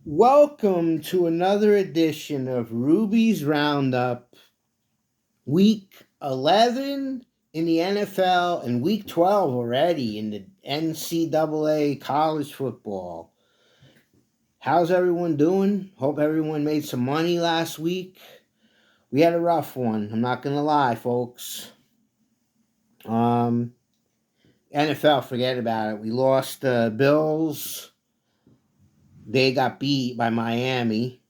Welcome to another edition of Ruby's Roundup, week 11 in the NFL and week 12 already in the NCAA college football. How's everyone doing? Hope everyone made some money last week. We had a rough one, I'm not going to lie, folks. Um, NFL, forget about it. We lost the Bills. They got beat by Miami.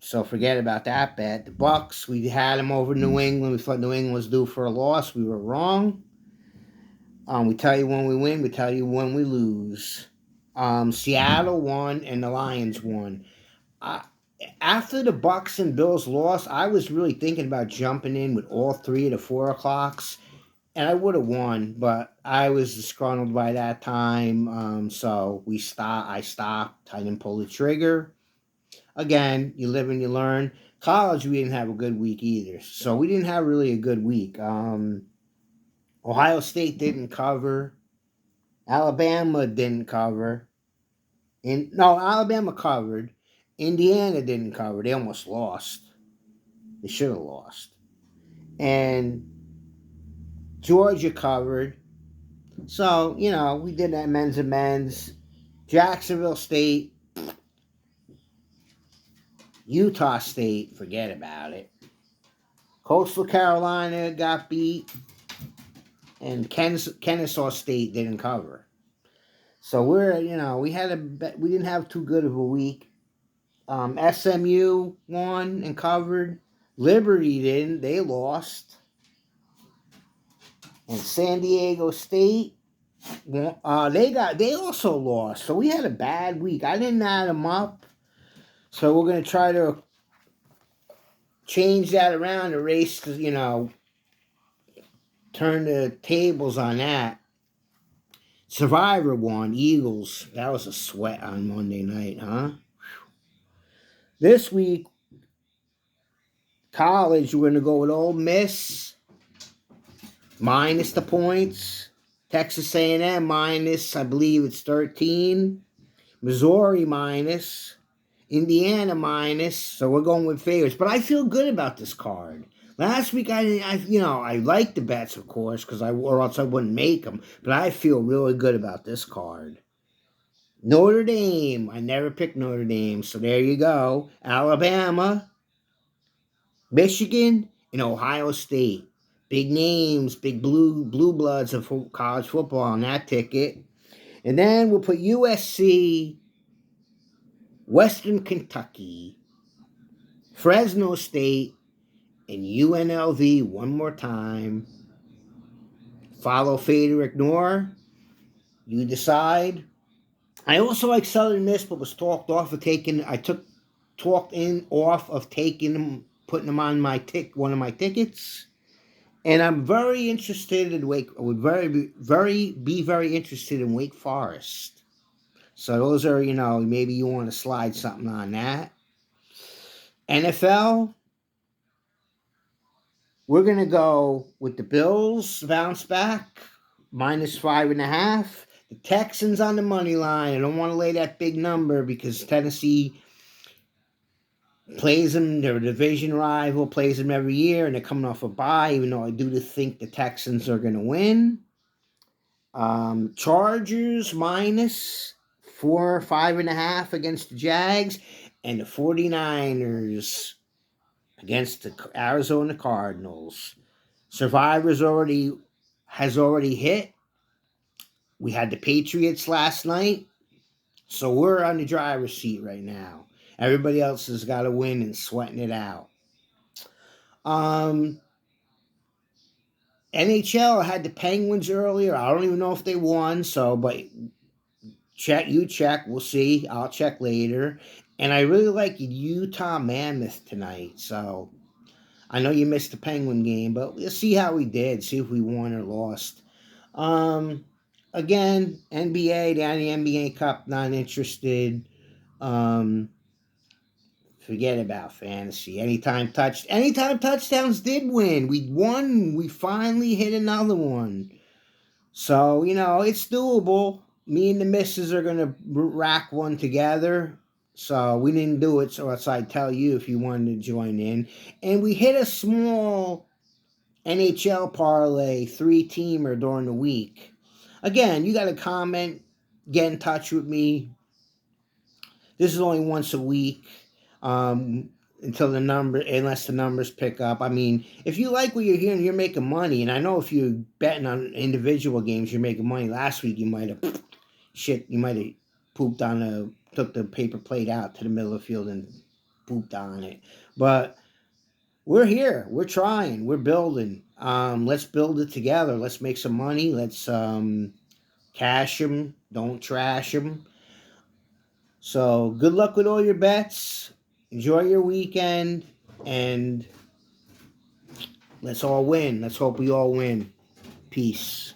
So forget about that bet. The Bucks, we had them over New England. We thought New England was due for a loss. We were wrong. We tell you when we win. We tell you when we lose. Seattle won and the Lions won. Uh, After the Bucks and Bills lost, I was really thinking about jumping in with all three of the 4 o'clocks, and I would have won, but I was disgruntled by that time. So we stopped. I stopped. I didn't pull the trigger. Again, you live and you learn. College, we didn't have a good week either. So we didn't have really a good week. Ohio State didn't cover. Alabama didn't cover. No, Alabama covered. Indiana didn't cover. They almost lost. They should have lost. And Georgia covered. So, we did that men's and men's. Jacksonville State, Utah State, forget about it. Coastal Carolina got beat. And Kennesaw State didn't cover. So we didn't have too good of a week. SMU won and covered. Liberty didn't; they lost. And San Diego State, they also lost. So we had a bad week. I didn't add them up. So we're gonna try to change that around, erase, turn the tables on that. Survivor won, Eagles. That was a sweat on Monday night, huh? This week, college, we're going to go with Ole Miss, minus the points. Texas A&M minus, I believe it's 13. Missouri minus. Indiana minus. So we're going with favorites. But I feel good about this card. Last week, I liked the bets, of course, or else I wouldn't make them. But I feel really good about this card. Notre Dame. I never picked Notre Dame, so there you go. Alabama, Michigan, and Ohio State. Big names, big blue bloods of college football on that ticket. And then we'll put USC, Western Kentucky, Fresno State, and UNLV one more time. Follow, fade, or ignore. You decide. I also like Southern Miss, but was talked off of taking. Off of taking them, putting them on one of my tickets, and I'm very interested in Would be very interested in Wake Forest. So those are, maybe you want to slide something on that. NFL, we're gonna go with the Bills bounce back -5.5. The Texans on the money line. I don't want to lay that big number because Tennessee plays them, their division rival, plays them every year, and they're coming off a bye, even though I do think the Texans are going to win. Chargers -5.5 against the Jags, and the 49ers against the Arizona Cardinals. Survivors has already hit. We had the Patriots last night, so we're on the driver's seat right now. Everybody else has got to win and sweating it out. NHL had the Penguins earlier. I don't even know if they won, but check. We'll see. I'll check later. And I really like Utah Mammoth tonight. So I know you missed the Penguin game, but we'll see how we did. See if we won or lost. Again, NBA, the NBA Cup, not interested. Forget about fantasy. Anytime touchdowns did win. We won. We finally hit another one. So, it's doable. Me and the missus are going to rack one together. So we didn't do it. So I'd tell you if you wanted to join in. And we hit a small NHL parlay 3-teamer during the week. Again, you got to comment, get in touch with me. This is only once a week. Unless the numbers pick up. I mean, if you like what you're hearing, you're making money. And I know if you're betting on individual games, you're making money. Last week, you might have pooped on took the paper plate out to the middle of the field and pooped on it. But we're here. We're trying. We're building. Let's build it together. Let's make some money. Let's cash them. Don't trash them. So good luck with all your bets. Enjoy your weekend, and let's all win. Let's hope we all win. Peace.